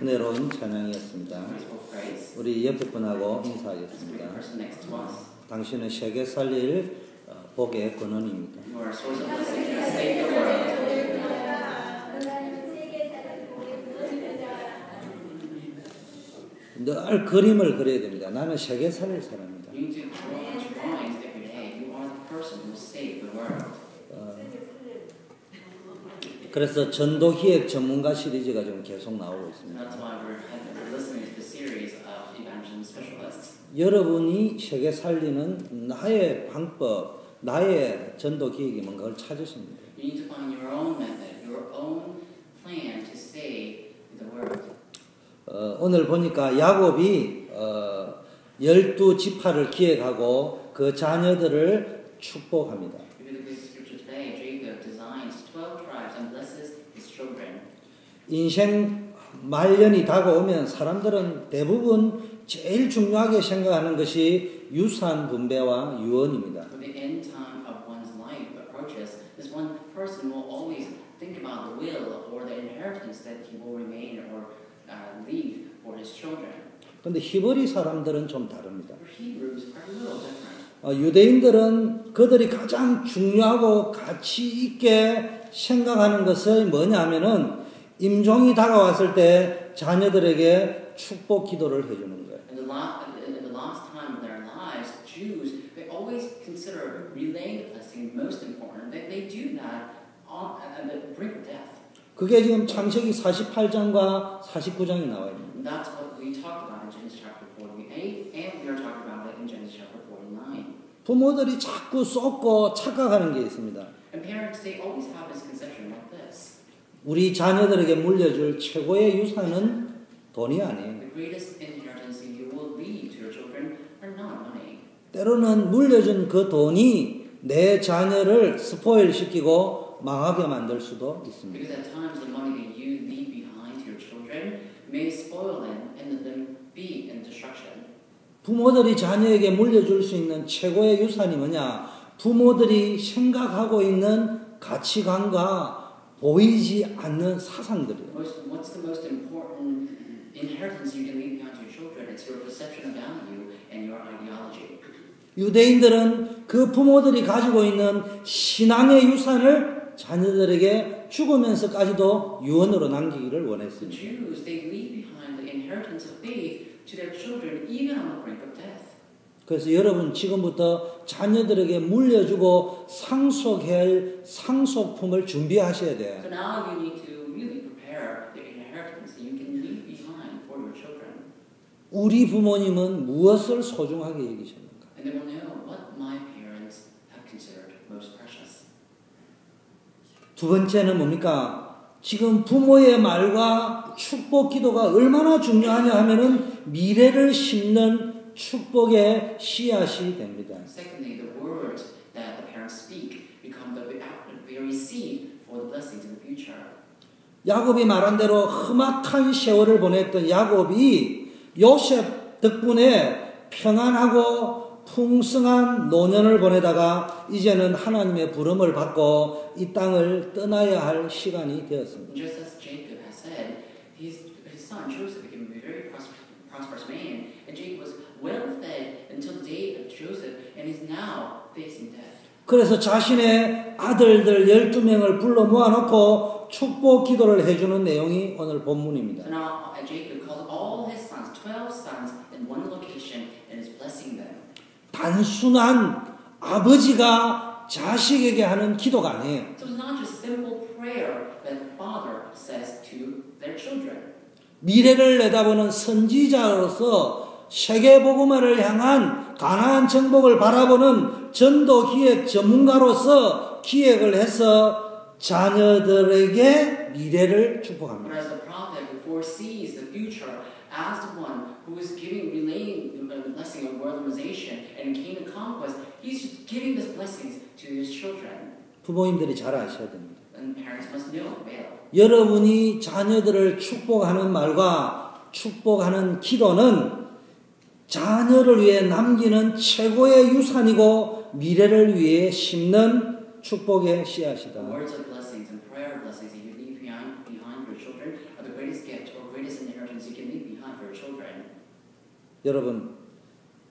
은혜로운 찬양이었습니다. 우리 옆에 분하고 인사하겠습니다. 당신은 세계 살릴 복의 근원입니다. 늘 그림을 그려야 됩니다. 나는 세계 살릴 사람이다. 그래서 전도기획 전문가 시리즈가 지금 계속 나오고 있습니다. 여러분이 세계 살리는 나의 방법, 나의 전도기획이 뭔가를 찾으시면 돼요. 오늘 보니까 야곱이 12지파를 기획하고 그 자녀들을 축복합니다. 인생 말년이 다가오면 사람들은 대부분 제일 중요하게 생각하는 것이 유산 분배와 유언입니다. 그런데 히브리 사람들은 좀 다릅니다. 유대인들은 그들이 가장 중요하고 가치 있게 생각하는 것은 뭐냐면은 임종이 다가왔을 때 자녀들에게 축복 기도를 해주는 거예요. In the last time of their lives, Jews, they always consider relaying the blessing most important. They do that at the brink of death. 그게 지금 창세기 48장과 49장이 나와 있습니다. That's what we talked about in Genesis chapter 48, and we are talking about it in Genesis chapter 49. 부모들이 자꾸 쏟고 착각하는 게 있습니다. And parents, they always have this conception like this. 우리 자녀들에게 물려줄 최고의 유산은 돈이 아니에요. The greatest inheritance you will leave to your children are not money. 때로는 물려준 그 돈이 내 자녀를 스포일 시키고 망하게 만들 수도 있습니다. Because at times the money that you leave behind to your children may spoil them and let them be in destruction. 부모들이 자녀에게 물려줄 수 있는 최고의 유산이 뭐냐? 부모들이 생각하고 있는 가치관과 보이지 않는 사상들이에요. What's the most important inheritance you can leave behind to your children? It's your perception of value and your ideology. 유대인들은 그 부모들이 가지고 있는 신앙의 유산을 자녀들에게 죽으면서까지도 유언으로 남기기를 원했습니다. The Jews, they leave behind the inheritance of faith to their children even on the brink of death. 그래서 여러분 지금부터 자녀들에게 물려주고 상속해야 할 상속품을 준비하셔야 돼요. So now you need to really prepare the inheritance that you can leave behind for your children. 우리 부모님은 무엇을 소중하게 여기셨는가? And they will know what my parents have considered most precious. 두 번째는 뭡니까? 지금 부모의 말과 축복 기도가 얼마나 중요하냐 하면은 미래를 심는 축복의 씨앗이 됩니다. Secondly, the words that the parents speak become the very seed for the blessings in the future. 야곱이 말한 대로 험악한 세월을 보냈던 야곱이 요셉 덕분에 평안하고 풍성한 노년을 보내다가 이제는 하나님의 부름을 받고 이 땅을 떠나야 할 시간이 되었습니다. Just as Jacob has said, his son Joseph became a very prosperous man, and Jacob was well fed until the day of Joseph, and is now facing death. 그래서 자신의 아들들 12명을 불러 모아놓고 축복 기도를 해주는 내용이 오늘 본문입니다. So now Jacob calls all his sons, 12 sons, in one location, and is blessing them. 단순한 아버지가 자식에게 하는 기도가 아니에요. So it's not just simple prayer that the father says to their children. 미래를 내다보는 선지자로서 세계복음화를 향한 가나안 정복을 바라보는 전도기획 전문가로서 기획을 해서 자녀들에게 미래를 축복합니다. Whereas the prophet who foresees the future as the one who is relaying the blessing of worldization and Canaan conquest, he's giving these blessings to his children. 부모님들이 잘 아셔야 됩니다. And parents must know well. 여러분이 자녀들을 축복하는 말과 축복하는 기도는 자녀를 위해 남기는 최고의 유산이고 미래를 위해 심는 축복의 씨앗이다. Words of blessings and prayer blessings that you leave behind your children are the greatest gift or greatest inheritance leave behind for your children. 여러분,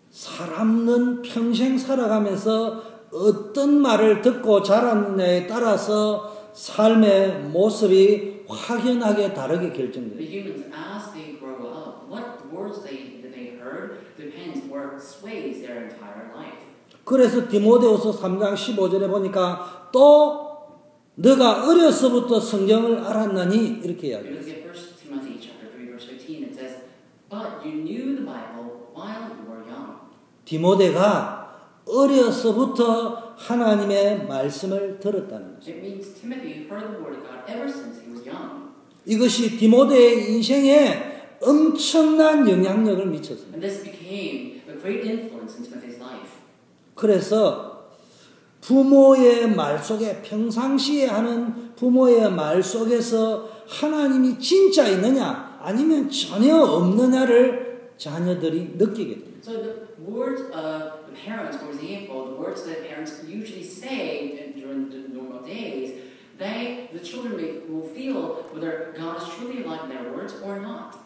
사람은 평생 살아가면서 어떤 말을 듣고 자랐느냐에 따라서 삶의 모습이 확연하게 다르게 The 결정돼요. humans, as they grow up, what words they heard depends or sways their entire life. 그래서 디모데후서 3장 15절에 보니까 또 너가 어려서부터 성경을 알았나니 이렇게 If you 이야기해요. look at 1 Timothy chapter 3, verse 15, it says, "But you knew the Bible while you were young." 디모데가 어려서부터 하나님의 말씀을 들었다는 거죠. It means Timothy heard the word of God ever since he was young. 이것이 디모데의 인생에 엄청난 영향력을 미쳤습니다. And this became a great influence in Timothy's life. 그래서 부모의 말 속에 평상시에 하는 부모의 말 속에서 하나님이 진짜 있느냐 아니면 전혀 없느냐를 자녀들이 느끼게 됩니다. So the words of the parents, for example, the words that parents usually say during the normal days, the children will feel whether God is truly alive in their words or not.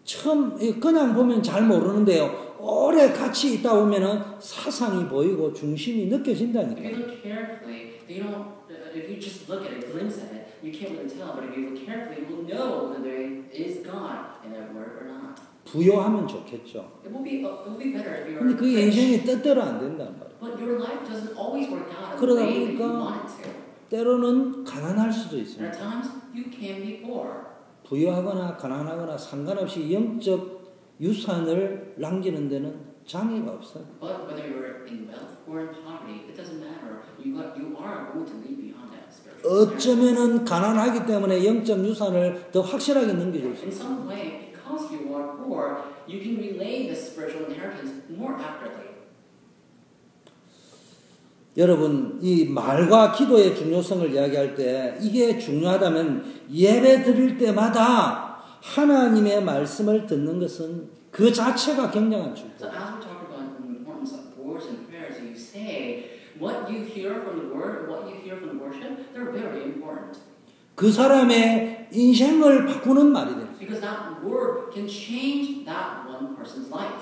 처음 그냥 보면 잘 모르는데요. 오래 같이 있다 보면은 사상이 보이고 중심이 If you 느껴진다니까요. look carefully, if you just look at it, glimpse at it, you can't really tell. But if you look carefully, you will know whether there is God in that word or not. 부요하면 좋겠죠. It will be better if 근데 you're 그 rich. 인생이 뜻대로 안 된단 말이에요. But your life doesn't always work out in the 그러다 way that you 보니까 want it to. 때로는 가난할 수도 And 있습니다. at times, you can be poor. 부유하거나 가난하거나 상관없이 영적 유산을 남기는 데는 장애가 없어요. But whether you're in wealth or in poverty, it doesn't matter. You are going to leave behind that spiritual inheritance. 어쩌면은 가난하기 때문에 영적 유산을 더 확실하게 넘겨줄 수 In 있어요. some way, because you are poor, you can relay this spiritual inheritance more accurately. 여러분, 이 말과 기도의 중요성을 이야기할 때 이게 중요하다면 예배 드릴 때마다 하나님의 말씀을 듣는 것은 그 자체가 굉장한 축복. So as we talk about the importance of words and prayers, you say what you hear from the word, what you hear from the worship, they're very important. 그 사람의 인생을 바꾸는 말이 돼요. Because that word can change that one person's life.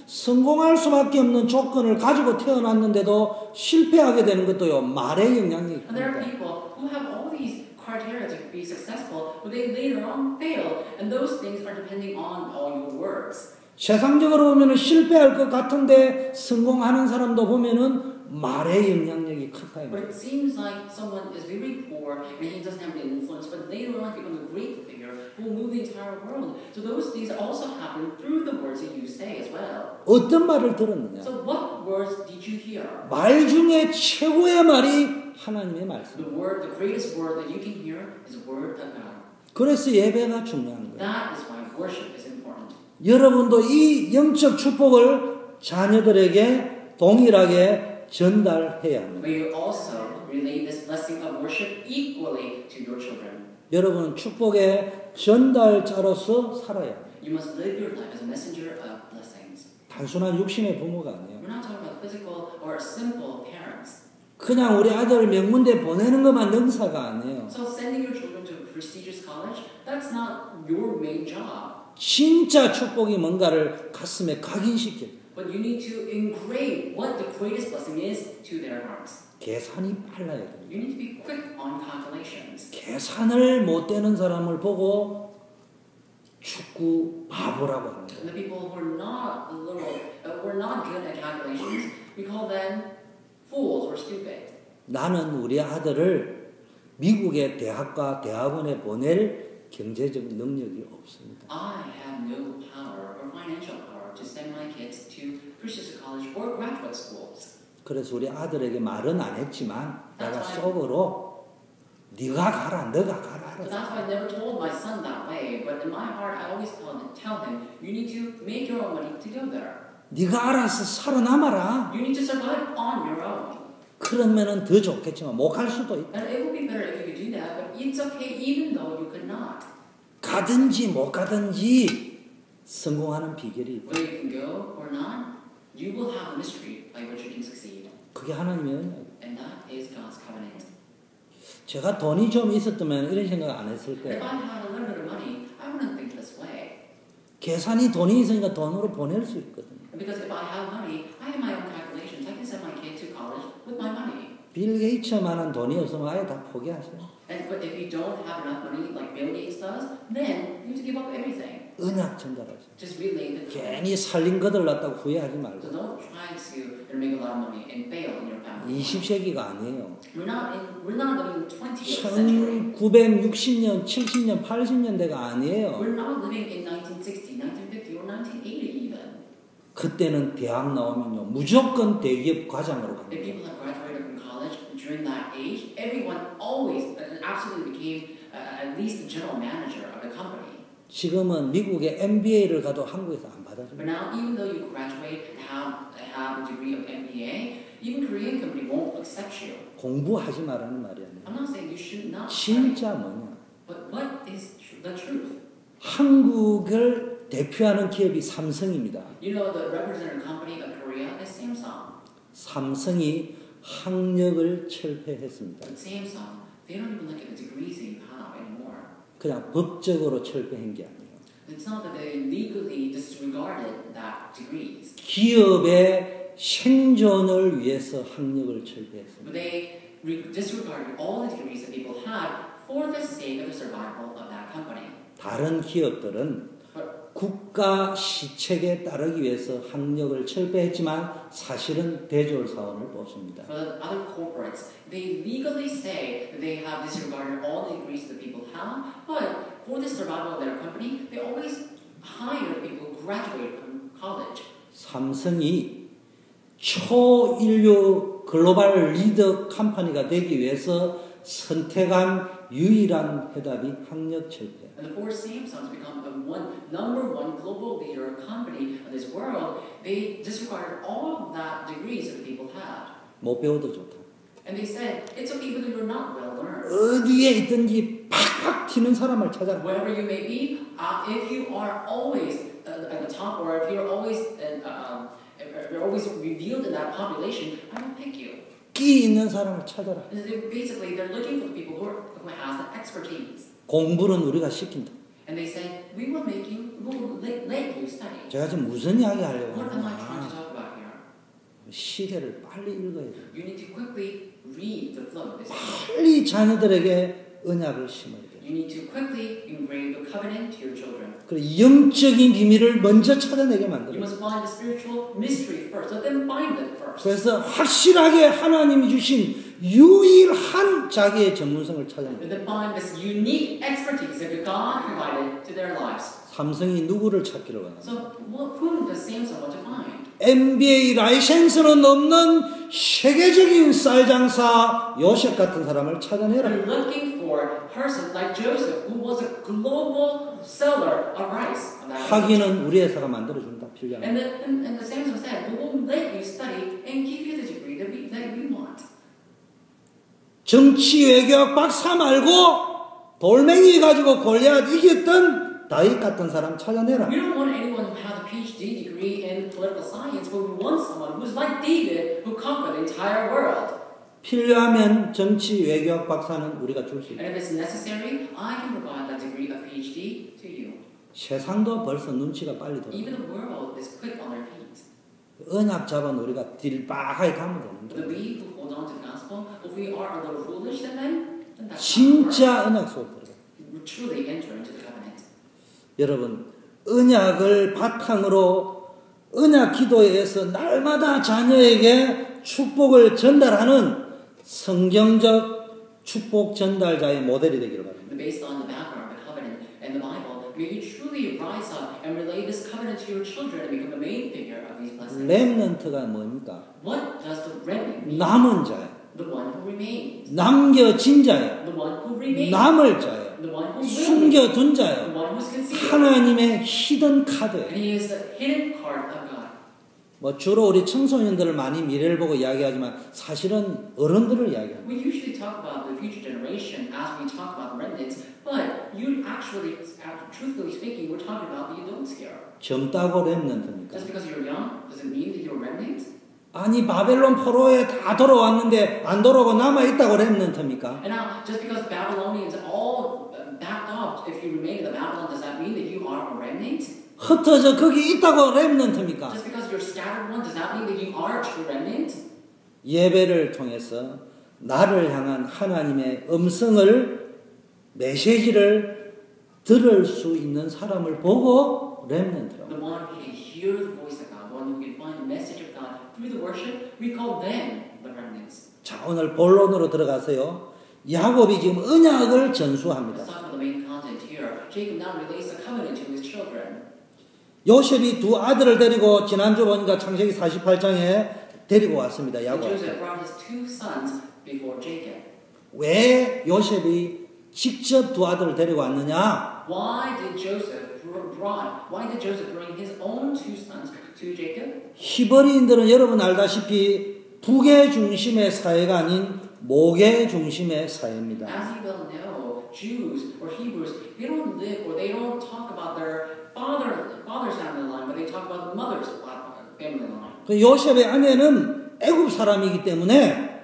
성공할 수밖에 없는 조건을 가지고 태어났는데도 실패하게 되는 것도요, 말의 영향이 And there are 큽니다. people who have all these criteria to be successful, but they later on fail, and those things are depending on all your words. 세상적으로 보면은 실패할 것 같은데 성공하는 사람도 보면은 말의 영향력이 크다. But it seems like someone is very poor and he doesn't have any influence, but later on becomes a great figure who will move the entire world. So those things also happen through the words that you say as well. 어떤 말을 들었느냐? So what words did you hear? 말 중에 최고의 말이 하나님의 말씀. The greatest word that you can hear is the word of God. 그래서 예배가 중요한 거예요. That is why worship is important. 여러분도 이 영적 축복을 자녀들에게 동일하게 전달해야 합니다. But you also relay this blessing of worship equally to your children. 여러분은 축복의 전달자로서 살아야 합니다. You must live your life as a messenger of blessings. 단순한 육신의 부모가 아니에요. We're not talking about physical or simple parents. 그냥 우리 아들 명문대 보내는 것만 능사가 아니에요. So sending your children to a prestigious college, that's not your main job. 진짜 축복이 뭔가를 가슴에 각인시켜요. But you need to engrave what the greatest blessing is to their hearts. 계산이 빨라야 돼요. You need to be quick on calculations. 계산을 못 되는 사람을 보고 축구 바보라고 하는 거예요. And the people who are not good at calculations, we call them fools or stupid. 나는 우리 아들을 미국의 대학과 대학원에 보낼 경제적 능력이 없습니다. I have no power or financial power to send my kids to prestigious college or graduate schools. 그래서 우리 아들에게 말은 안 했지만 내가 속으로 네가 가라, 너가 가라. So that's why I never told my son that way. But in my heart, I always tell him, you need to make your own money to go there. 네가 알아서 살아남아라. You need to survive on your own. 그러면은 더 좋겠지만 못 갈 수도 있다. And it would be better if you could do that, but it's okay even though you could not. 가든지 못 가든지 성공하는 비결이 있다. Whether you can go or not, you will have a mystery by which you can succeed. 그게 하나님의 은혜예요. And that is God's covenant. 제가 돈이 좀 있었다면 이런 생각 안 했을 If 거예요. I had a little bit of money, I wouldn't think this way. 계산이 돈이 있으니까 돈으로 보낼 수 있거든요. Because if I have money, I have my own calculations. I can send my kid to college with my money. 빌 게이츠만한 돈이 없으면 아예 다 포기하세요. But if you don't have enough money like Bill Gates does, then you have to give up everything. 언약 전달하세요. Just relay the truth. 괜히 살림 거들났다고 후회하지 말고. So don't try to make a lot of money and fail in your family. 20세기가 아니에요. We're not living in 20th century. 1960년, 70년, 80년대가 아니에요. We're not living in 1960, 1950, or 1980 even. 그때는 대학 나오면요 무조건 대기업 과장으로 If 갑니다. people have graduated from college during that age, everyone always absolutely became at least the general manager of the company. 지금은 미국의 MBA를 가도 한국에서 안 But 받아줍니다. now, even though you graduate and have a degree of MBA, even Korean company won't accept you. 공부하지 말라는 말이 아니에요. I'm not saying you should not 진짜 study, 뭐냐? but what is the truth? 한국을 대표하는 기업이 삼성입니다. You know, the representative company of Korea is Samsung. 삼성이 학력을 철폐했습니다. But Samsung, they don't even look at the degrees that you have anymore. 그냥 법적으로 철폐한 게 아니에요. It's not that they legally disregarded that degrees, 기업의 생존을 위해서 학력을 철폐했습니다. but they disregarded all the degrees that people had for the sake of the survival of that company. 다른 기업들은 국가 시책에 따르기 위해서 학력을 철폐했지만 사실은 대졸 사원을 뽑습니다. For the other corporates, they legally say that they have disregarded all the degrees that people have, but for the survival of their company, they always hire people who graduate from college. 삼성이 초인류 글로벌 리더 컴퍼니가 되기 위해서 선택한 유일한 해답이 학력 철폐. And for Samsung to become the number one global leader company of this world, they disregarded all of that degrees that people had. 못 배워도 좋다. And they said, it's okay even though you're not well learned. 어디에 있든지 팍팍 튀는 사람을 찾아라. Wherever you may be, if you are always at the top, or if you're always revealed in that population, I will pick you. 끼 있는 사람을 찾아라. And basically, they're looking for the people who has the expertise. 공부는 우리가 시킨다. And they said, we will let you study. 제가 지금 무슨 이야기 하려고 What am I trying to 하나? talk about here? 시대를 빨리 읽어야 돼요. You need to quickly read the flow of this. 빨리 자녀들에게 언약을 심어야 돼요. You need to quickly engrave the covenant to your children. 그리고 영적인 비밀을 먼저 찾아내게 You 만들어요. must find the spiritual mystery first. Let them find it first. 그래서 확실하게 하나님이 주신 유일한 자기의 전문성을 찾아내요. Let them find this unique expertise that God provided to their lives. 삼성이 누구를 찾기를 원합니다. So, whom does Samson want to find? MBA 라이센스는 없는 세계적인 쌀장사 요셉 같은 사람을 찾아내라. They're looking for a person like Joseph, who was a global seller of rice. 학위는 우리 회사가 만들어준다. 필요하면. And the Samson said, we will let you study and give you the degree that we want. 정치 외교학 박사 말고 돌멩이 가지고 골리앗 이겼던 다윗 같은 사람 찾아내라. We don't want anyone who has a PhD degree in political science, but we want someone who's like David, who conquered the entire world. 필요하면 정치 외교학 박사는 우리가 줄 수 있다. And if it's necessary, I can provide that degree of PhD to you. 세상도 벌써 눈치가 빨리 돌아. Even the world is quick on their feet. 언약 잡은 우리가 딜박하게 가면 But 되는데 we who hold on to the gospel, if we are a little foolish, then that's not 진짜 언약 속 들어가. we truly enter into the covenant. 여러분 언약을 바탕으로 언약 기도에 의해서 날마다 자녀에게 축복을 전달하는 성경적 축복 전달자의 모델이 되기를 바랍니다. Based on the background of the covenant and the Bible, may you truly rise up and relay this covenant to your children and become the main figure of these blessings. 렘넌트가 뭡니까? What does the remnant mean? 남은 자예요. The one who remains. 남겨진 자예요. The one who remains. 남을 자예요. The one who will. 숨겨둔 The 자예요. one who's concealed. 하나님의 히든 카드예요. And he is the hidden card of God. 뭐 주로 우리 청소년들을 많이 미래를 보고 이야기하지만 사실은 어른들을 이야기합니다. We usually talk about the future generation as we talk about remnants, but you actually, truthfully speaking, we're talking about the adults here. 젊다고 렘넌트입니까? Just because you're young, does it mean that you're remnant? 아니 바벨론 포로에 다 돌아왔는데 안 돌아오고 남아있다고 렘넌트입니까? And now, just because Babylonians all backed up, if you remain in the Babylon, does that mean that you are a remnant? 흩어져 거기 있다고 렘넌트입니까? Just because you're a scattered one, does that mean that you are a true remnant? 예배를 통해서 나를 향한 하나님의 음성을 메시지를 들을 수 있는 사람을 보고 렘넌트라고. The one who can hear the voice of God, one who can find the message of God through the worship, we call them the remnants. 자, 오늘 본론으로 들어가서요. 야곱이 지금 언약을 전수합니다. Let's talk about the main content here. Jacob now relays a covenant to his children. 요셉이 두 아들을 데리고 지난주 보니까 창세기 48장에 데리고 왔습니다. And 야곱. Joseph brought his two sons before Jacob. 왜 요셉이 직접 두 아들을 데리고 왔느냐? Why did Joseph bring his own two sons to Jacob? 히브리인들은 여러분 알다시피 북의 중심의 사회가 아닌 목의 중심의 사회입니다. As you well know, Jews or Hebrews, they don't live or they don't talk about their father's family line, but they talk about the mother's family line. 그 요셉의 아내는 애굽 사람이기 때문에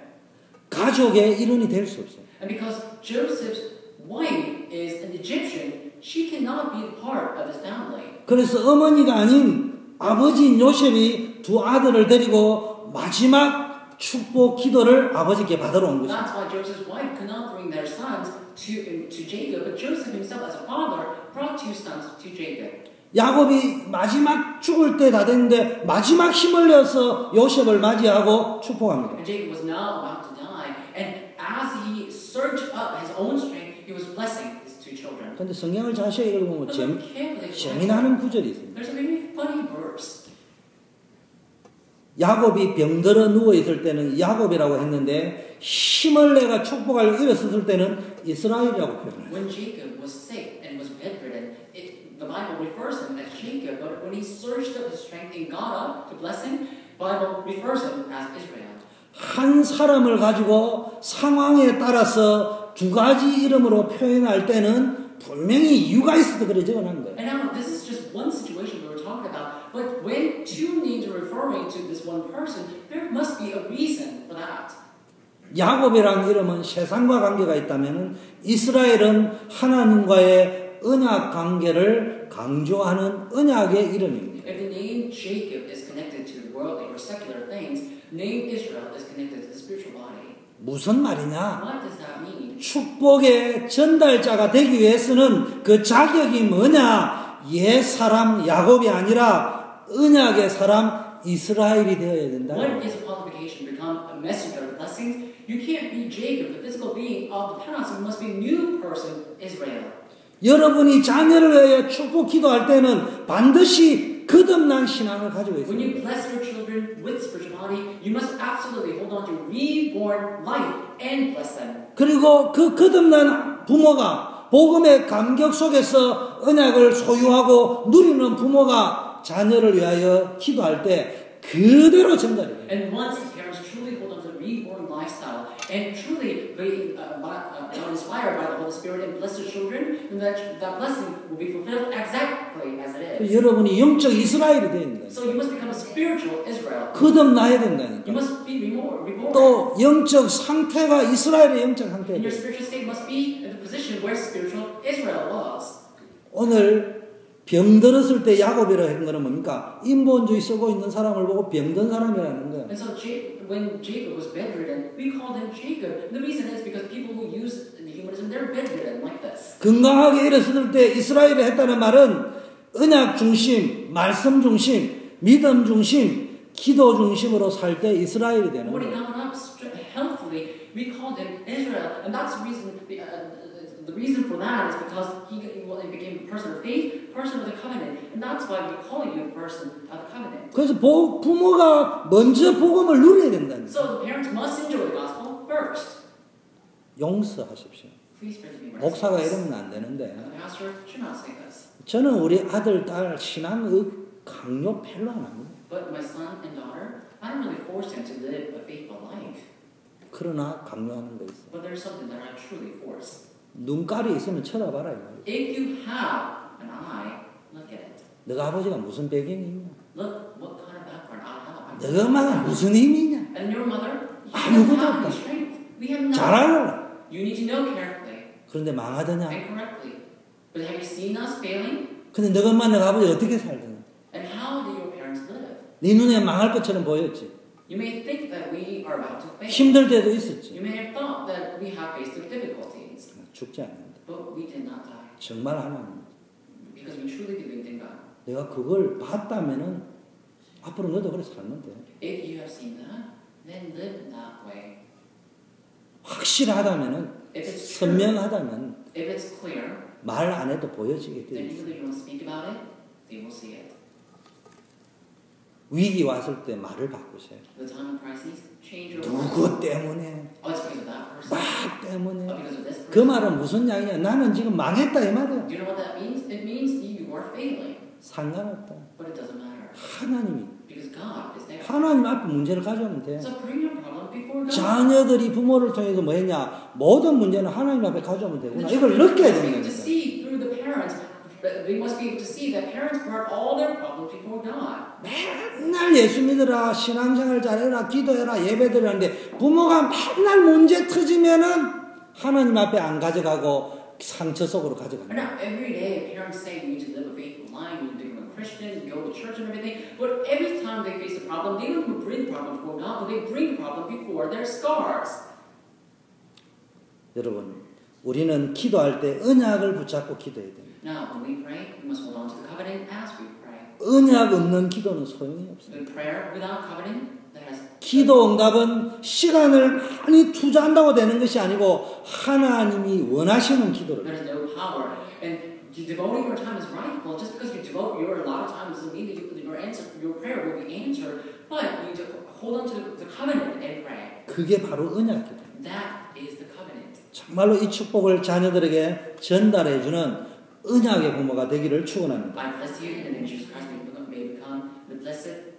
가족의 일원이 될 수 없어요. And because Joseph's wife is an Egyptian, she cannot be part of his family. 그래서 어머니가 아닌 아버지인 요셉이 두 아들을 데리고 마지막 축복 기도를 아버지께 받으러 온 것입니다. That's why Joseph's wife could not bring their sons to Jacob, but Joseph himself, as a father, brought two sons to Jacob. 야곱이 마지막 죽을 때 다 됐는데 마지막 힘을 내어서 요셉을 맞이하고 축복합니다. And Jacob was now about to die, and as he surged up his own strength, he was blessing his two children. 근데 성경을 자세히 읽어보면 But look carefully. 재미나는 구절이 있습니다. There's a very funny verse. 야곱이 병들어 누워있을 때는 야곱이라고 했는데 힘을 내가 축복하려고 일어섰을 때는 이스라엘이라고 표현해요. When Jacob was sick and was bedridden, the Bible refers him as Jacob, but when he surged up his strength and got up to bless him, the Bible refers him as Israel. 한 사람을 가지고 상황에 따라서 두 가지 이름으로 표현할 때는 분명히 이유가 있어서 그래 적어놓은 거예요. And now this is just one situation we were talking about, but when two names are referring to this one person, there must be a reason for that. 야곱이라는 이름은 세상과 관계가 있다면 이스라엘은 하나님과의 언약 관계를 강조하는 언약의 이름입니다. If the name Jacob is connected to the worldly or secular things, name Israel is connected to the spiritual body. 무슨 말이냐? What does that mean? 축복의 전달자가 되기 위해서는 그 자격이 뭐냐? 옛 사람 야곱이 아니라 언약의 사람 이스라엘이 되어야 된다. What is a qualification to become a messenger of blessings? You can't be Jacob, the physical being of the past. You must be a new person, Israel. 여러분이 자녀를 위하여 축복 기도할 때는 반드시 거듭난 신앙을 가지고 When 있습니다. you bless your children with spirituality, you must absolutely hold on to reborn life and bless them. 그리고 그 거듭난 부모가 복음의 감격 속에서 언약을 소유하고 누리는 부모가 자녀를 위하여 기도할 때 그대로 전달해요. And once the parents truly hold on to the reborn lifestyle and truly be inspired by the Holy Spirit and bless their children, then that blessing will be fulfilled exactly as it is. 여러분이 영적 이스라엘이 되어야 된다. So you must become a spiritual Israel. 거듭나야 된다니까. You must be reborn. 또 영적 상태가 이스라엘의 영적 상태예요. And your spiritual state must be in the position where spiritual Israel was. 오늘 병들었을 때 야곱이라고 한 거는 뭡니까? 인본주의 쓰고 있는 사람을 보고 병든 사람이라는 거예요. And so when Jacob was bedridden, we called him Jacob. The reason is because people who use humanism, they're bedridden like this. 건강하게 일어섰을 때 이스라엘이 했다는 말은 언약 중심, 말씀 중심, 믿음 중심, 기도 중심으로 살 때 이스라엘이 되는 When he 거예요. got up healthfully, we called him Israel. And that's the reason, the reason for that is because he became a person of faith, person of the covenant. And that's why we call you a person of the covenant. 그래서 부모가 먼저 복음을 누려야 된다는 거예요. So the parents must enjoy the gospel first. 용서하십시오. Please pray to be 목사가 merciful. 이러면 안 되는데 The pastor should not say this. 저는 우리 아들, 딸 신앙의 강요 별로 안 합니다. But my son and daughter, I don't really force them to live a faithful life. 그러나 강요하는 거 있어요. But there's something that I truly force. 눈깔이 있으면 쳐다봐라. If you have an eye, look at it. 너가 아버지가 무슨 배경이 있냐? Look what kind of background I have. I'm 너 엄마가 무슨 힘이냐? And your mother, you 아무것도 don't have 없다. any strength. We have 잘 nothing. 알아라. You need to know carefully 그런데 망하더냐? and correctly. But have you seen us failing? 근데 너 엄마 너 아버지 어떻게 살더냐? And how do your parents live? 네 눈에 망할 것처럼 보였지. You may think that we are about to fail. 힘들 때도 있었지. You may have thought that we have faced with difficulties. 죽지 않는다. But we did not die. 정말 하나님. Because we truly believed in God. 내가 그걸 봤다면은 앞으로 너도 그렇게 살면 돼. If you have seen that, then live that way. 확실하다면은 If it's true, 선명하다면 if it's clear, 말 안 해도 보여지게 돼. then even if you don't speak about it, they will see it. 위기 왔을 때 말을 바꾸세요. The time of crisis, change your words. 누구 때문에? Oh, it's because of that person. 나 때문에? Oh, because of this 그 person. 말은 무슨 양이냐? 나는 지금 망했다 이 말이야. Do you know what that means? It means you are failing. 상관없다. But it doesn't matter. 하나님이 Because God is there. 하나님 앞에 문제를 가져오면 돼. So bring your problem before God. 자녀들이 부모를 통해서 뭐 했냐? 모든 문제는 하나님 앞에 가져오면 되구나. The 이걸 children 느껴야 must be 되는 able to 거니까. see through the parents. They must be able to see that parents brought all their problems before God. 맨날 예수 믿으라, 신앙생활 잘해라, 기도해라, 예배드리라는데 부모가 맨날 문제 터지면은 하나님 앞에 안 가져가고 상처 속으로 And 가져간다. now every day parents say we need to live a faithful life, we need to become a Christian, go to church and everything. But every time they face a problem, they don't bring the problem before God, but they bring the problem before their scars. 여러분, 우리는 기도할 때 언약을 붙잡고 기도해야 됩니다. Now, when we pray, we must hold on to the covenant as we pray. 언약 없는 기도는 소용이 없어요. The prayer without covenant, that has 기도 응답은 시간을 많이 투자한다고 되는 것이 아니고 하나님이 원하시는 기도를. there is no power. And devoting your time is rightful. Just because you devote your allotted time doesn't mean that your prayer will be answered. But you need to hold on to the covenant and pray. 그게 바로 언약 기도. That is the covenant. 정말로 이 축복을 자녀들에게 전달해주는 언약의 부모가 되기를 축원합니다. I bless you in the name of Jesus Christ. May become the blessed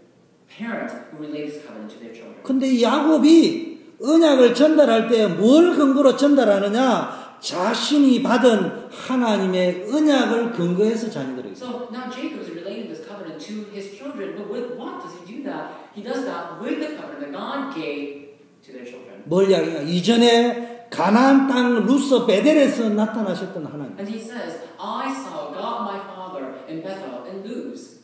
parent who relays this covenant to their children. 근데 야곱이 언약을 전달할 때 뭘 근거로 전달하느냐? 자신이 받은 하나님의 언약을 근거해서 자녀들에게. So now Jacob is relating this covenant to his children, but with what does he do that? He does that with the covenant that God gave to their children. 뭘 이야기냐? 이전에 가나안 땅 루스 베델에서 나타나셨던 하나님. And he says, I saw God my father in Bethel and Luz.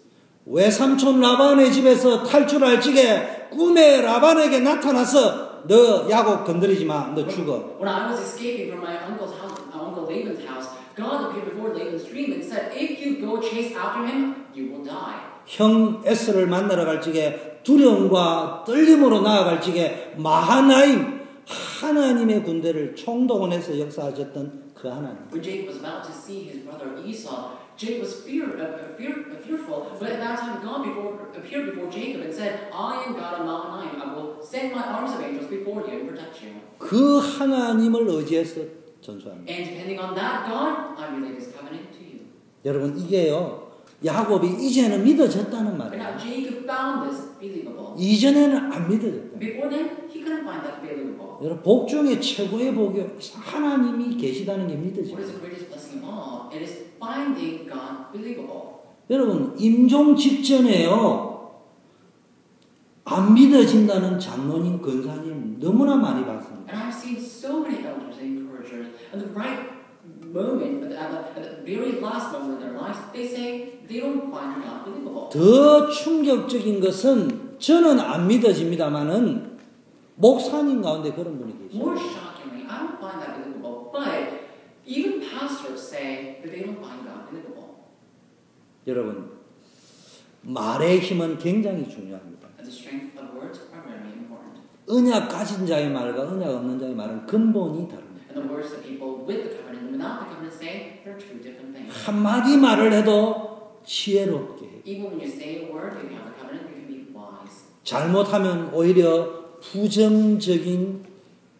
외삼촌 라반의 집에서 탈출할 적에 꿈에 라반에게 나타나서 너 야곱 건드리지 마, 너 죽어. When I was escaping from my uncle's house, Uncle Laban's house, God appeared before Laban's dream and said, if you go chase after him, you will die. 형 에스를 만나러 갈 적에 두려움과 떨림으로 나아갈 적에 마하나임 하나님의 군대를 총동원해서 역사하셨던 그 하나님. When Jacob was about to see his brother Esau, Jacob was fearful, but at that time God appeared before Jacob and said, I am God of Mahanaim. I will send my arms of angels before you and protect you. 그 하나님을 의지해서 전수합니다. And depending on that God, I relay this covenant to you. 여러분 이게요. 야곱이 이제는 믿어졌다는 And 말이에요. now Jacob found this believable. 이전에는 안 믿어졌다. Before then, he couldn't find that believable. 여러분 복 중에 최고의 복이 하나님이 계시다는 게 What is 믿어져요. the greatest blessing of all? It is finding God believable. 여러분 임종 직전에요. 안 믿어진다는 장로님, 권사님 너무나 많이 봤습니다. And I've seen so many elders and encouragers at the right moment, at the very last moment in their lives, they say they don't find God believable. 더 충격적인 것은 저는 안 믿어집니다만은 목사님 가운데 그런 분이 계세요. More shockingly, I don't find that believable, but even pastors say that they don't find God believable. 여러분 말의 힘은 굉장히 중요합니다. And the strength of words are very important. 언약 가진 자의 말과 언약 없는 자의 말은 근본이 다릅니다. And the words that people with the covenant and without the covenant say, they're two different things. 한마디 말을 해도 지혜롭게 해요. Even when you say a word, if you have the covenant, you can be wise. 잘못하면 오히려 부정적인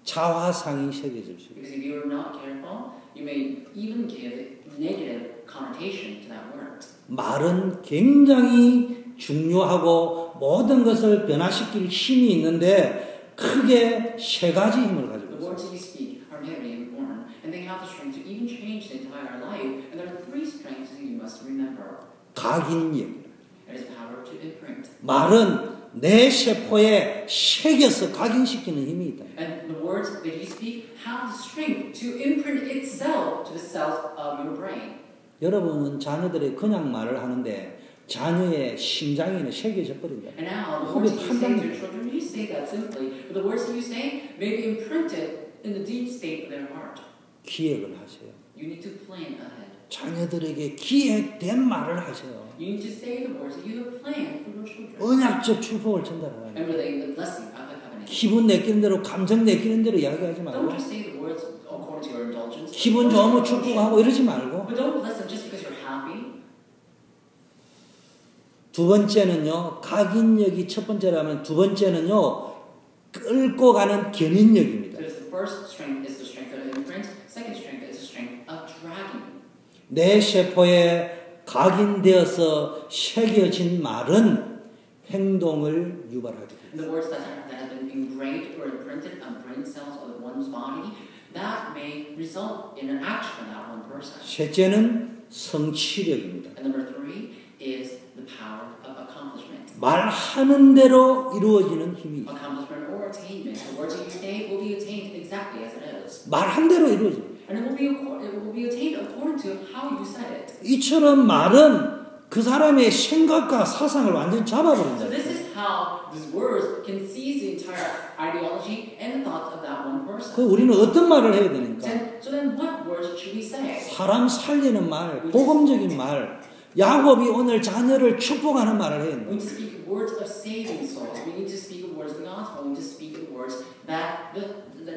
자화상이 새겨질 수 있어요. Because if you're not careful, you may even give negative connotation to that word. 말은 굉장히 중요하고 모든 것을 변화시킬 힘이 있는데 크게 세 가지 힘을 가지고 The 있어요. words that you speak are very important, and they have the strength to even change the entire life. And there are three strengths that you must remember. 각인력. It is power to imprint. 말은 내 세포에 새겨서 각인시키는 힘이 있다. And the words that you speak have the strength to imprint itself to the cells of your brain. 여러분은 자녀들이 그냥 말을 하는데 자녀의 심장에는 새겨져 버린다. And now the words that you say to your children, you say that simply, but the words that you say may be imprinted in the deep state of their heart. 기획을 하세요. You need to plan ahead. 자녀들에게 기획된 말을 하세요. You need to say the words that you have planned for your children. 언약적 축복을 전달하라. And relay the blessing of the covenant. 기분 내키는 대로 감정 내키는 대로 이야기하지 Don't 말고 just say the words according to your indulgence. 기분 좋으면 축복하고 이러지 말고. But don't bless them just because you're happy. 두 번째는요, 각인력이 첫 번째라면 두 번째는요, 끌고 가는 견인력입니다. Because the first strength is the strength of imprint. Second strength is the strength of dragging. 내 세포에 각인되어서 새겨진 말은 행동을 유발하게 됩니다. And the words that have been engraved or imprinted on brain cells of one's body, that may result in an action of that one person. 셋째는 성취력입니다. And number three is the power of accomplishment. 말하는 대로 이루어지는 힘이 있어요. Accomplishment or attainment. The words that you say will be attained exactly as it is. 말한 대로 이루어집니다. And it will be attained according to how you said it. 이처럼 말은 그 사람의 생각과 사상을 완전히 잡아버린다. So this is how these words can seize the entire ideology and thoughts of that one person. 그 우리는 어떤 말을 해야 되니까? So then what words should we say? 사람 살리는 말, 복음적인 말, 야곱이 오늘 자녀를 축복하는 말을 해야 We 된다. need to speak words of saving souls. We need to speak the words of the gospel. We need to speak the words that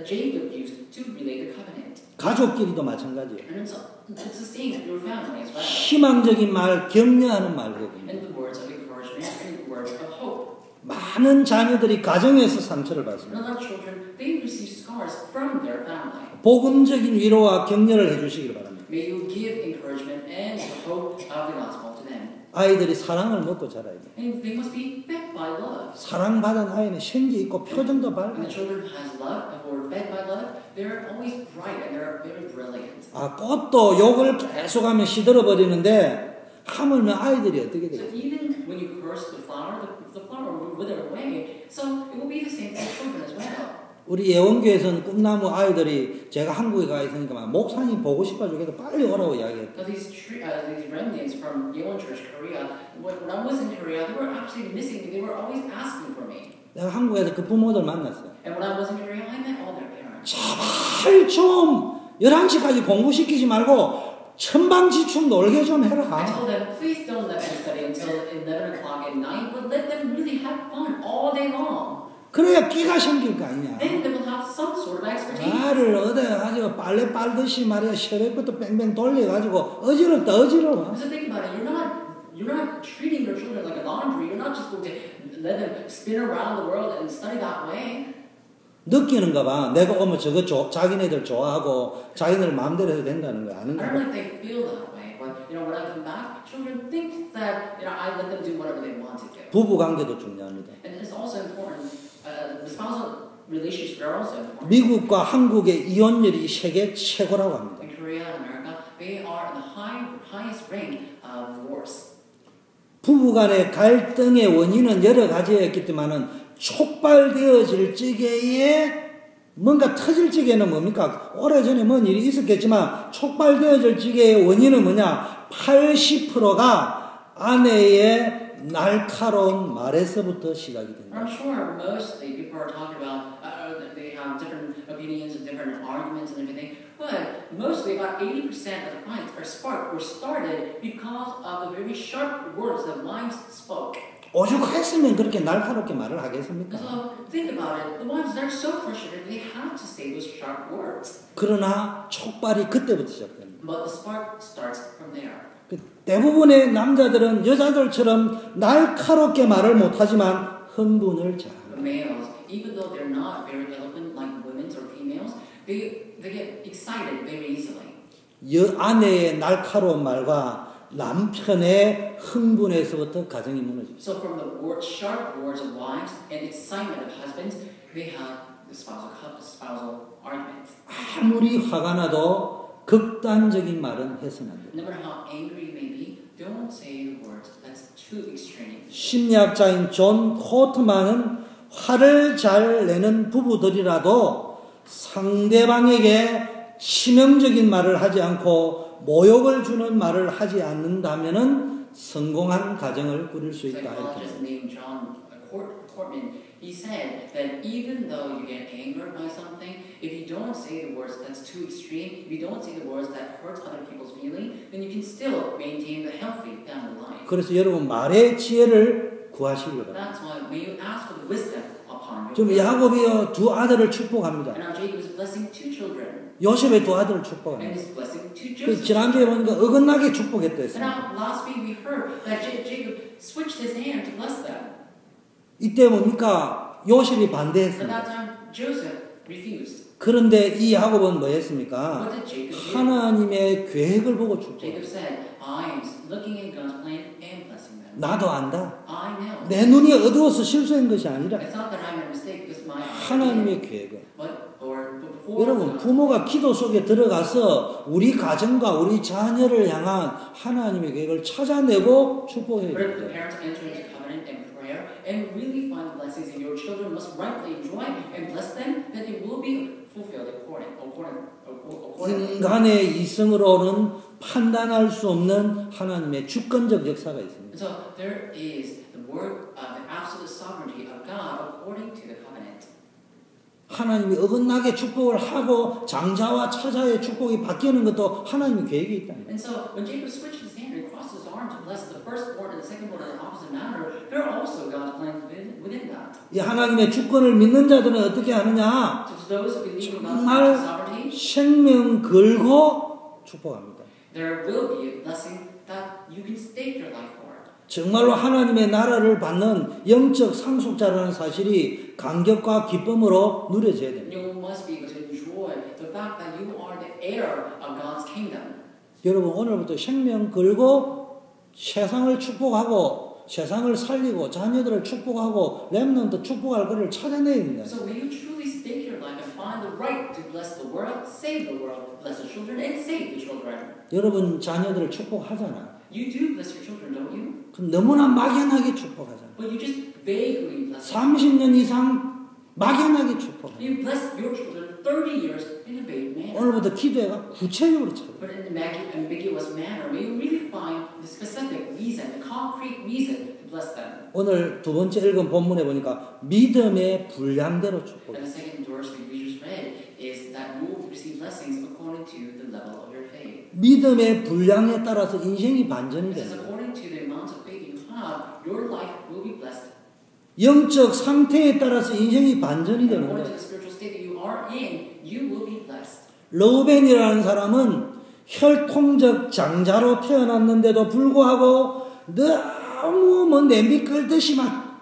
Jacob used to relay the covenant. 가족끼리도 마찬가지예요. And it's the same with your family as well. 희망적인 말, 격려하는 말거든요. And the words of encouragement and the words of hope. 많은 자녀들이 가정에서 상처를 And 받습니다. a lot of children, they receive scars from their family. 복음적인 위로와 격려를 해주시길 바랍니다. May you give encouragement and the hope of the gospel to them. 아이들이 사랑을 먹고 자라야 돼요. And they must be fed by love. 사랑받은 아이는 생기 있고 표정도 When 밝아요. the children has love, and who are fed by love, they're always bright and they're very brilliant. 아, 꽃도 욕을 계속하면 시들어버리는데 하물며 아이들이 어떻게 So 돼요? even when you curse the flower will wither away. So it will be the same for children as well. 우리 예원교에서는 꿈나무 아이들이 제가 한국에 가 있으니까 막 목사님 보고 싶어가지고 빨리 오라고 이야기했어요. So these remnants from Yeon Church, Korea, when I was in Korea, they were actually missing me. They were always asking for me. 내가 한국에서 그 부모들 만났어요. And when I was in Korea, I met all their parents. 제발 좀 11시까지 공부시키지 말고 천방지축 놀게 좀 I 해라. told them, please don't let them study until 11 o'clock at night, but let them really have fun all day long. 그래야 끼가 생길 거 아니냐. Then they will have some sort of expertise. 나를 얻어가지고 빨래 빨듯이 말이야 셔렉부터 뺑뺑 돌려가지고 어지럽다 어지러워. So think about it. You're not treating your children like a laundry. You're not just going to let them spin around the world and study that way. 느끼는가 봐. 내가 오면 저거 자기네들 좋아하고 자기네들 마음대로 해도 된다는 거 I 아는가 don't 봐. know if they feel that way, but when I come back, children think that I let them do whatever they want to do. 부부 관계도 중요합니다. And it's also important. The spousal relationships are also important. 미국과 한국의 이혼율이 세계 최고라고 합니다. In Korea and America, they are in the highest rank of divorce. 부부 간의 갈등의 원인은 여러 가지였겠지만은 촉발되어질 적에 뭔가 터질 적에는 뭡니까? 오래전에 뭔 일이 있었겠지만 촉발되어질 적의 원인은 뭐냐? 80%가 아내의 날카로운 말에서부터 시작이 된다. I'm sure mostly people are talking about they have different opinions and different arguments and everything, but mostly about 80% of the fights are sparked or started because of the very sharp words that wives spoke. 오죽했으면 그렇게 날카롭게 말을 하겠습니까? So think about it. The wives are so frustrated they have to say those sharp words. 그러나 촉발이 그때부터 시작됩니다. But the spark starts from there. 대부분의 남자들은 여자들처럼 날카롭게 말을 못하지만 흥분을 잘합니다. Males, even though they're not very eloquent like women or females, they get excited very easily. 아내의 날카로운 말과 남편의 흥분에서부터 가정이 무너집니다. So from the sharp words of wives and excitement of husbands, they have the spousal arguments. 아무리 화가 나도 극단적인 말은 해서는 안 돼요. No matter how angry you may be, don't say the words that's too extreme. 심리학자인 존 코트만은 화를 잘 내는 부부들이라도 상대방에게 치명적인 말을 하지 않고 모욕을 주는 말을 하지 않는다면은 성공한 가정을 꾸릴 수 있다. Psychologist named John Cortman, he said that even though you get angered by something, if you don't say the words that's too extreme, if you don't say the words that hurts other people's feeling, then you can still maintain the healthy family life. 그래서 여러분 말의 지혜를 구하시기 바랍니다. That's why when you ask for the wisdom upon 좀 your 야곱이요 두 아들을 축복합니다. and now Jacob is blessing two children, 요셉의 두 아들을 and 축복합니다. he's blessing two 그 Joseph's 지난주에 children. 보니까 어긋나게 축복했다 And 했습니다. now last week we heard that Jacob switched his hand to bless them. 이때 뭡니까? 요셉이 At 반대했습니다. that time, Joseph refused. 그런데 이 야곱은 뭐 했습니까? What did Jacob do? 하나님의 계획을 보고 축복합니다. Jacob said, I am looking at God's plan and blessing them. 나도 안다. I know. 내 눈이 어두워서 실수한 것이 아니라 It's not that I made a mistake because my 하나님의 계획을. before 여러분 부모가 기도 속에 들어가서 우리 가정과 우리 자녀를 향한 하나님의 계획을 찾아내고 축복해야 But if the 돼요. parents enter into covenant and prayer and really find the blessings and your children must rightly enjoy and bless them, then it will be fulfilled accordingly. 인간의 이성으로는 판단할 수 없는 하나님의 주권적 역사가 있습니다. So there is the word of the absolute sovereignty of God according to the covenant. 하나님이 어긋나게 축복을 하고 장자와 차자의 축복이 바뀌는 것도 하나님의 계획이 있다. And so when Jacob switched his hand and crossed his arm to bless the firstborn and the secondborn in the opposite manner, there are also God's plans within that. 이 하나님의 주권을 믿는 자들은 어떻게 하느냐? So to those who believe in God's 정말 sovereignty, 생명 걸고 축복합니다. there will be a blessing that you can stake your life for. 정말로 하나님의 나라를 받는 영적 상속자라는 사실이 감격과 기쁨으로 누려져야 됩니다. You must be able to enjoy the fact that you are the heir of God's kingdom. 여러분 오늘부터 생명 걸고 세상을 축복하고 세상을 살리고 자녀들을 축복하고 렘넌트 축복할 것을 찾아내야 됩니다. So will you truly stake your life and find the right to bless the world, save the world, bless the children, and save the children? 여러분 자녀들을 축복하잖아. You do bless your children, don't you? 그럼 너무나 막연하게 축복하잖아. But you just vaguely bless them. 30년 이상 막연하게 축복하잖아. You bless your children 30 years in a vague manner. 오늘부터 기도해가 구체적으로 찾아. But in an ambiguous manner, may you really find the specific reason, the concrete reason to bless them. 오늘 두 번째 읽은 본문에 보니까 믿음의 분량대로 축복해. And the second verse we just read is that you will receive blessings according to the level of your faith. 믿음의 분량에 따라서 인생이 반전이 This is 됩니다. according to the amount of faith you have, your life will be blessed. 영적 상태에 따라서 인생이 반전이 And according to 되는데 the spiritual state that you are in, you will be blessed. 러우벤이라는 사람은 혈통적 장자로 태어났는데도 불구하고 너무 뭐 냄비 끓듯이 막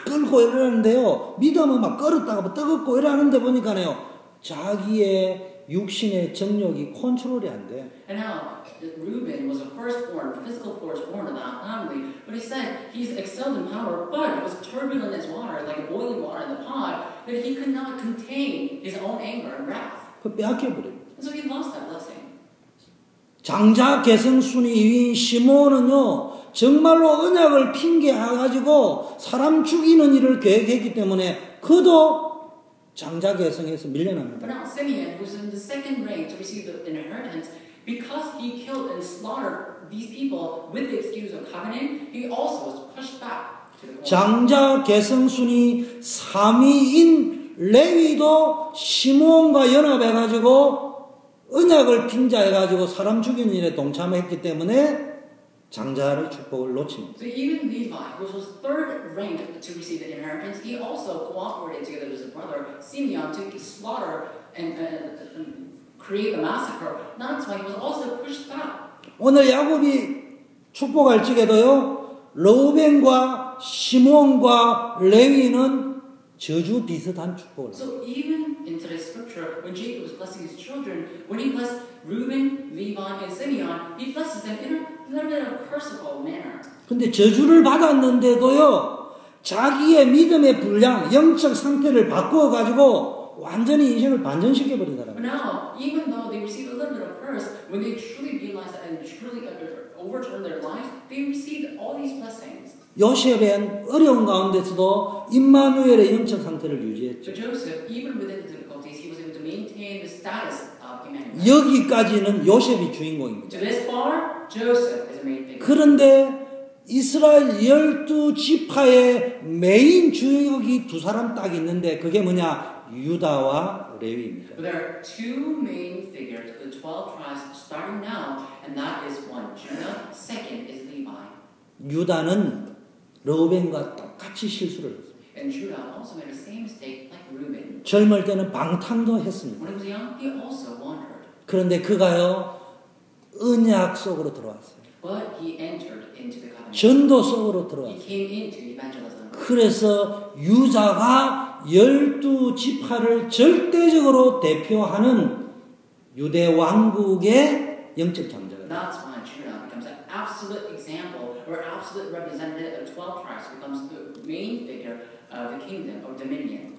끓고 이러는데요. 믿음은 막 끓었다가 뜨겁고 이러는데 보니까요. 자기의 육신의 정욕이 컨트롤이 안 돼. And now, Reuben was a firstborn, physical firstborn of that family, but he said he's excelled in power, but it was turbulent as water, like boiling water in the pot, that he could not contain his own anger and wrath. 그 빼앗겨버려요. And so he lost that blessing. 장자 계승 순위인 시몬은요 정말로 언약을 핑계해가지고 사람 죽이는 일을 계획했기 때문에 그도 장자 계승에서 밀려납니다. But now Simeon, who's in the second rank to receive the inheritance, because he killed and slaughtered these people with the excuse of covenant, he also was pushed back to the corner. 장자 계승 순위 3위인 레위도 시몬과 연합해가지고 언약을 핑자해가지고 사람 죽이는 일에 동참했기 때문에 장자의 축복을 놓칩니다. So even Levi, which was third ranked to receive the inheritance, he also cooperated together with his brother Simeon to slaughter and create a massacre. That's why he was also pushed back. 오늘 야곱이 축복할 적에도요 러우벤과 시몬과 레위는 저주 비슷한 축복을. So even in today's scripture, when Jacob was blessing his children, when he blessed Reuben, Levi, and Simeon, he blesses them in a little bit of a cursical manner. 근데 저주를 받았는데도요 자기의 믿음의 분량, 영적 상태를 바꾸어 가지고 완전히 인생을 반전시켜버린 But 사람이에요. now, even though they receive a little bit of curse, when they truly realize that and truly overturn their lives, they received all these blessings. 요셉은 어려운 가운데서도 임마누엘의 영적 상태를 유지했죠. So Joseph, even within the difficulties, he was able to maintain the status of Emmanuel. 여기까지는 요셉이 주인공입니다. To this far, Joseph is a main figure. 그런데 이스라엘 12지파의 메인 주역이 두 사람 딱 있는데 그게 뭐냐? 유다와 레위입니다. But there are two main figures of the 12 tribes starting now, and that is one, Judah, second is Levi. 유다는 르우벤과 똑같이 실수를 했어요. And Judah also made the same mistake like Reuben. 젊을 때는 방탕도 했습니다. When he was young, he also wandered. 그런데 그가요 언약 속으로 들어왔어요. But he entered into the covenant. 전도 속으로 He 들어왔어요. came into evangelism. 그래서 유다가 12지파를 절대적으로 대표하는 유대 왕국의 영적 장자가 돼요. That's why Judah becomes an absolute example or absolute representative of 12 tribes, becomes the main figure of the kingdom of dominion.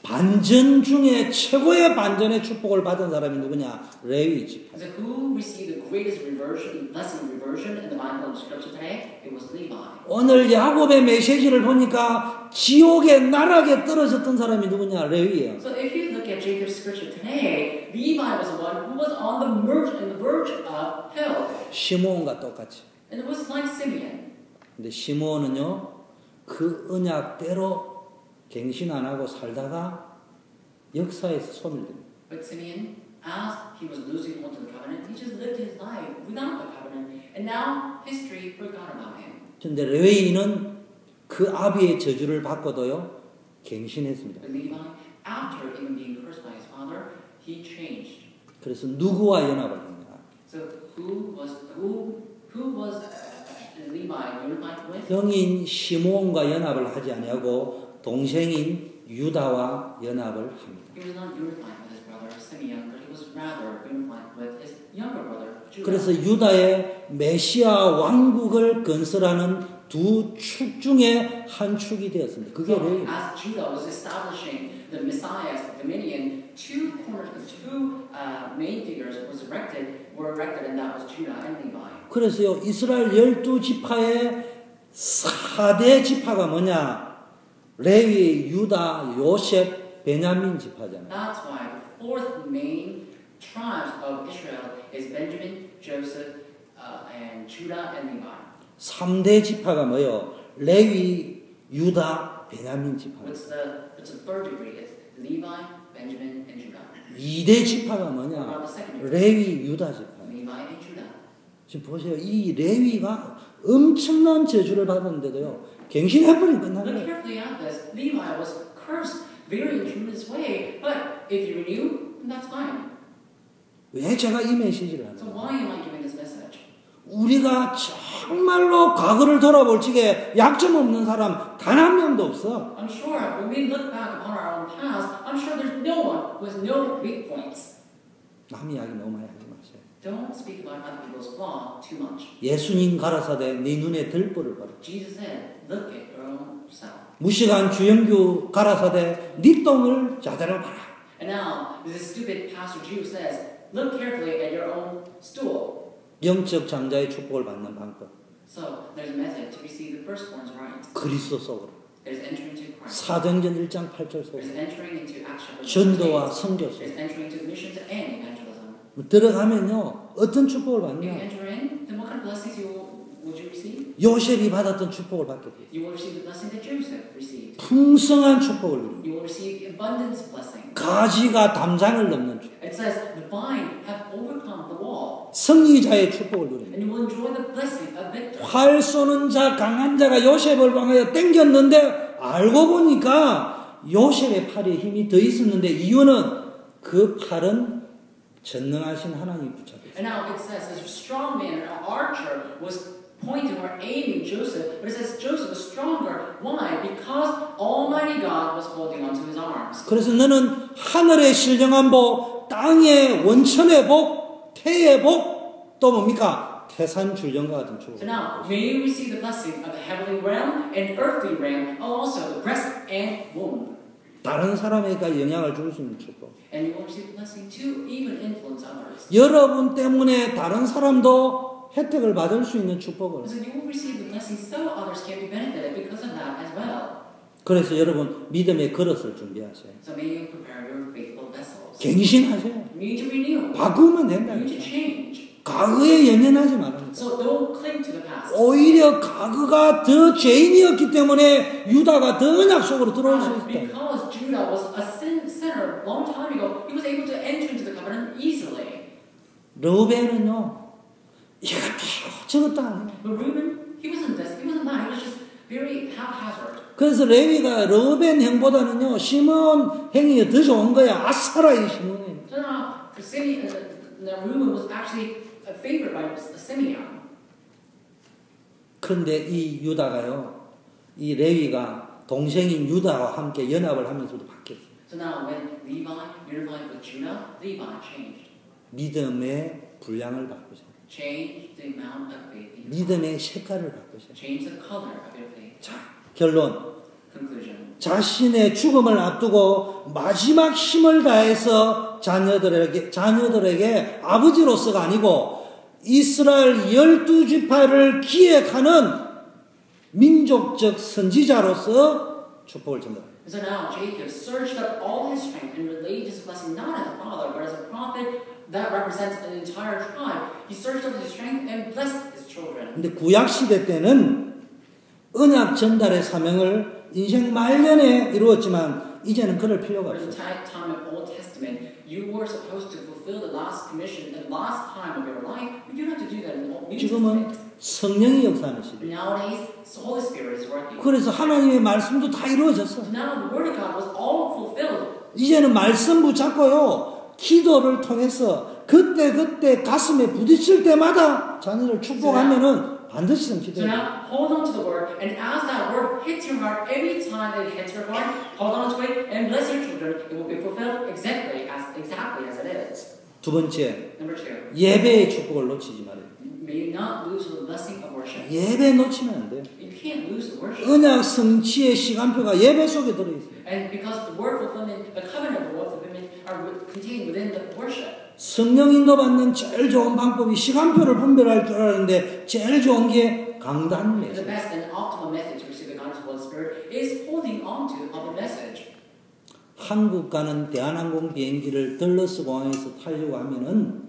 반전 중에 최고의 반전의 축복을 받은 사람이 누구냐? 레위 지파. So who received the greatest reversion, blessing reversion in the Bible and Scripture today? It was Levi. 오늘 야곱의 메시지를 보니까 지옥의 나락에 떨어졌던 사람이 누구냐? 레위예요. So if you look at Jacob's scripture today, Levi was the one who was on the verge of hell. 시므온과 똑같이. And it was like Simeon. 근데 시므온은요 그 언약대로 갱신 안 하고 살다가 역사에서 소멸됩니다. But Simeon, as he was losing hold of the covenant, he just lived his life without the covenant. And now history forgot about him. 그런데 레위인은 그 아비의 저주를 받고도요 갱신했습니다. But Levi, after even being cursed by his father, he changed. 그래서 누구와 연합을 합니다. So who was Levi unified with? 형인 시므온과 연합을 하지 아니하고 동생인 유다와 연합을 합니다. He was not unified with his brother Simeon, but he was rather unified with his younger brother Judah. 그래서 유다의 메시아 왕국을 건설하는 두 축 중에 한 축이 되었습니다. 그게 So, 레위. as Judah was establishing the Messiah's dominion, two main figures were erected, and that was Judah and Levi. 그래서요 이스라엘 12지파의 4대 지파가 뭐냐? 레위, 유다, 요셉, 베냐민 지파잖아요. That's why the fourth main tribes of Israel is Benjamin, Joseph, and Judah and Levi. 3대 지파가 뭐요? 레위, 유다, 베냐민 지파. What's the third degree? It's Levi, Benjamin, and Judah. 2대 지파가 뭐냐? 레위, 유다 지파. Levi and Judah. 지금 보세요. 이 레위가 엄청난 저주를 받았는데도요. 갱신해버리면 끝나는 Look 거예요. carefully at this. Levi was cursed very in tremendous way, but if you renew, then that's fine. 왜 제가 이 메시지를 So 하냐? why am I giving this message? 우리가 정말로 과거를 돌아볼 적에 약점 없는 사람 단 한 명도 없어. I'm sure when we look back upon our own past, I'm sure there's no one who has no weak points. 남 이야기 너무 많이 하지 마세요. Don't speak about other people's flaw too much. 예수님 가라사대 네 눈에 들보를 봐라. Jesus said, look at your own self. 무식한 주영규 가라사대 네 똥을 자대로 봐라. And now, this stupid pastor Jew says, look carefully at your own stool. 영적 장자의 축복을 받는 방법. So, there's a method to receive the firstborn's right. 그리스도 속으로. There's entering into Christ. 사도행전 1장 8절 속으로. There's entering into action. 전도와 선교 속으로. There's entering into missions and evangelism. 들어가면요 어떤 축복을 If you 받냐? enter in, then what kind of blessings would you receive? 요셉이 받았던 축복을 받게 돼요. You will receive the blessing that Joseph received. 풍성한 축복을 누립니다. You will receive abundance blessing. 가지가 담장을 넘는 축복. It says the vine have overcome the wall, 승리자의 축복을 누립니다. and you will enjoy the blessing of victory. 활 쏘는 자 강한 자가 요셉을 향하여 땡겼는데 알고 보니까 요셉의 팔에 힘이 더 있었는데 이유는 그 팔은 전능하신 하나님이 붙잡았어요. And now it says this strong man, an archer, was pointing or aiming Joseph, but it says Joseph was stronger. Why? Because Almighty God was holding onto his arms. 그래서 너는 하늘의 신령한 복, 땅의 원천의 복, 태의 복, 또 뭡니까? 태산 줄령과 같은 축복. So now, may you receive the blessing of the heavenly realm and earthly realm, and also the breast and womb. 다른 사람에게 영향을 줄 수 있는 축복. And you will receive blessing to even influence others. 여러분 때문에 다른 사람도 혜택을 받을 수 있는 축복을. So you will receive the blessing so others can be benefited because of that as well. 그래서 여러분 믿음의 그릇을 준비하세요. So may you prepare your faithful vessels. 갱신하세요. You need to renew. 바꾸면 You 된다. need to change. 과거에 연연하지 말아요. So don't cling to the past. 오히려 과거가 더 죄인이었기 때문에 유다가 더 언약 속으로 들어올 수 있다. Because Judah was a sinner long time ago, he was able to enter into the covenant easily. 르우벤은요, 이것도 저것도 아니에요. But Reuben, he wasn't this, he wasn't that. He was just very haphazard. 그래서 레위가 르우벤 행보다는요, 시몬 행위가 더 좋은 거야. 아싸라 이 시몬이. So now, Reuben was actually a favorite by Simeon. 그런데 이 유다가요, 이 레위가 동생인 유다와 함께 연합을 하면서도 바뀌었어요. So now, when Levi unified with Judah, Levi changed. 믿음의 분량을 바꾸세요. Changed the amount of faith. 믿음의 색깔을 바꾸세요. Change the color of your faith. 자, 결론. Conclusion. 자신의 죽음을 앞두고 마지막 힘을 다해서 자녀들에게 아버지로서가 아니고 이스라엘 12지파를 기획하는 민족적 선지자로서 축복을 전달합니다. So now Jacob surged up all his strength and relayed his blessing not as a father, but as a prophet that represents an entire tribe. He surged up his strength and blessed his children. 근데 구약 시대 때는 언약 전달의 사명을 인생 말년에 이루었지만 이제는 그럴 필요가 But in 없어요. the time of Old Testament, you were supposed to fulfill the last commission in the last time of your life, but you don't have to do that in the New 지금은 Testament. 성령이 역사하는 시대. Nowadays, the Holy Spirit is working. 그래서 하나님의 말씀도 다 이루어졌어. Now the Word of God was all fulfilled. 이제는 말씀 붙잡고요. 기도를 통해서 그때 가슴에 부딪힐 때마다 자녀를 축복하면은 반드시 So 성취돼요. now, hold on to the Word, and as that Word hits your heart, every time it hits your heart, hold on to it and bless your children. It will be fulfilled exactly as it is. 두 번째, Number two, 예배의 축복을 놓치지 말아요. may you not lose the blessing of worship. 예배 놓치면 안 돼요. You can't lose the worship. 언약 성취의 시간표가 예배 속에 들어있어요. And because the word fulfillment, the covenant of the word fulfillment are contained within the worship. 성령 인도받는 제일 좋은 방법이 시간표를 분별할 줄 알았는데 제일 좋은 게 강단이에요. The best and optimal method to receive the guidance of the Holy Spirit is holding on to the message. 한국 가는 대한항공 비행기를 덜러스 공항에서 타려고 하면은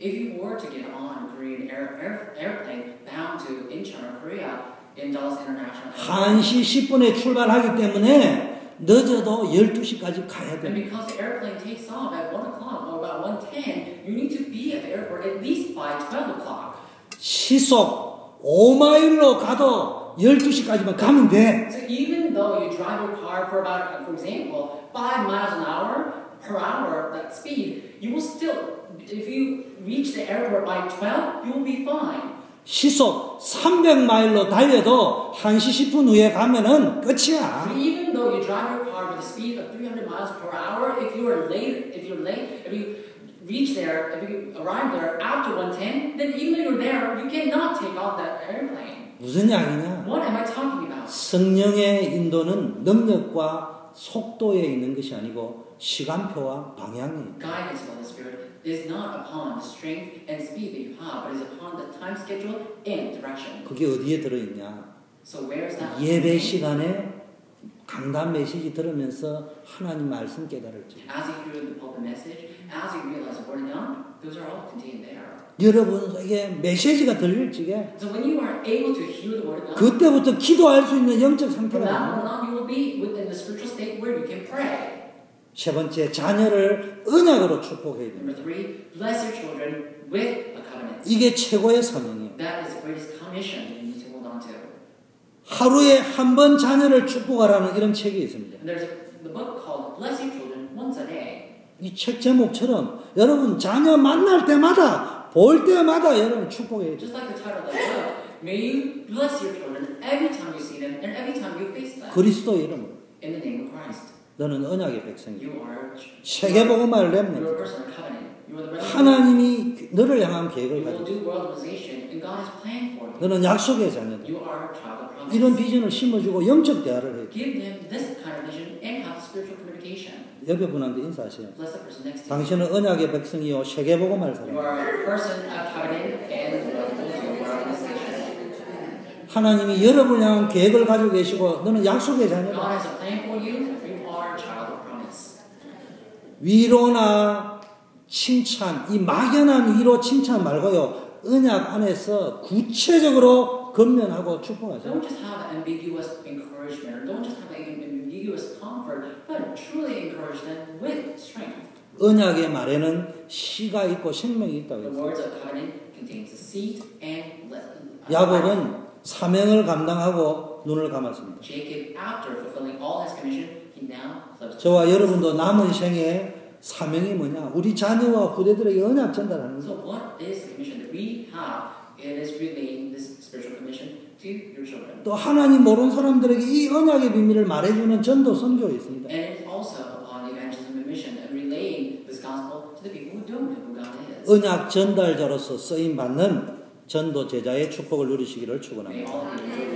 If you were to get on a Korean airplane bound to Incheon or Korea in Dulles International Airport, 1시 10분에 출발하기 때문에 늦어도 12시까지 가야 and 돼요. because the airplane takes off at 1 o'clock or about 1:10, you need to be at the airport at least by 12 o'clock. 시속 5마일로 가도 12시까지만 가면 돼. So even though you drive your car for about, for example, 5 miles an hour per hour, that speed, you will still, if you reach the airport by 12, you will be fine. 시속 300마일로 달려도 1시 10분 후에 가면은 끝이야. But even though you drive your car with a speed of 300 miles per hour, if you reach there, if you arrive there after 1:10, then even if you're there, you cannot take off that airplane. 무슨 이야기냐? What am I talking about? 성령의 인도는 능력과 속도에 있는 것이 아니고 시간표와 방향이에요. Guidance of the Holy Spirit is not upon the strength and speed that you have, but is upon the time schedule and direction. 그게 어디에 들어있냐? So where is that? 예배 시간에 강단 메시지 들으면서 하나님 말씀 깨달을지. As you hear the pulpit message, as you realize the word of God, those are all contained there. 여러분에게 메시지가 들릴지게 So when you are able to hear the word of God, 그때부터 기도할 수 있는 영적 from 상태가 that 됩니다. moment on, you will be within the spiritual state where you can pray. 세 번째, 자녀를 언약으로 축복해야 됩니다. Number three, bless your children with a covenant. 이게 최고의 사명이에요. That is the greatest commission you need to hold on to. 하루에 한 번 자녀를 축복하라는 이런 책이 있습니다. And there's the book called Bless Your Children Once a Day. 이 책 제목처럼 여러분 자녀 만날 때마다 볼 때마다 여러분 축복해야 돼요. Just like the title of the book, may you bless your children every time you see them and every time you face them. 그리스도 이름으로 In the name of Christ. 너는 언약의 백성이다. You are 세계복음화를 you are a 냅니다. person of covenant. You are the remnant. 하나님이 너를 향한 You 계획을 will 가지고 do world organization and God has planned for you. 너는 약속의 자녀다. You are a child of promise. 이런 비전을 심어주고 영적 대화를 해요. Give them this kind of vision and have spiritual communication. 옆에 분한테 인사하세요. Bless the person next to you. 당신은 언약의 백성이요 세계복음할 You 사람. are a person of covenant and organization. 하나님이 여러분을 향한 계획을 가지고 계시고 너는 약속의 God 자녀다. has a plan for you. You are a child of promise. 위로나 칭찬, 이 막연한 위로 칭찬 말고요. 언약 안에서 구체적으로 건면하고 축복하세요. Don't just have ambiguous encouragement, or don't just have ambiguous comfort, but truly encourage them with strength. 언약의 말에는 씨가 있고 생명이 있다고 The 했어요. words of covenant contains the seed and life. 야곱은 사명을 감당하고 눈을 감았습니다. Jacob, after fulfilling all his commission, he now closed. 저와 여러분도 남은 생에 사명이 뭐냐? 우리 자녀와 후대들에게 언약 전달하는 So 거. what is the commission that we have? It is relaying this spiritual commission to your children. 또 하나님 모르는 사람들에게 이 언약의 비밀을 말해주는 전도 선교가 있습니다. And it's also upon evangelism and mission and relaying this gospel to the people who don't know who God is. 언약 전달자로서 쓰임 받는 전도 제자의 축복을 누리시기를 축원합니다. May all of you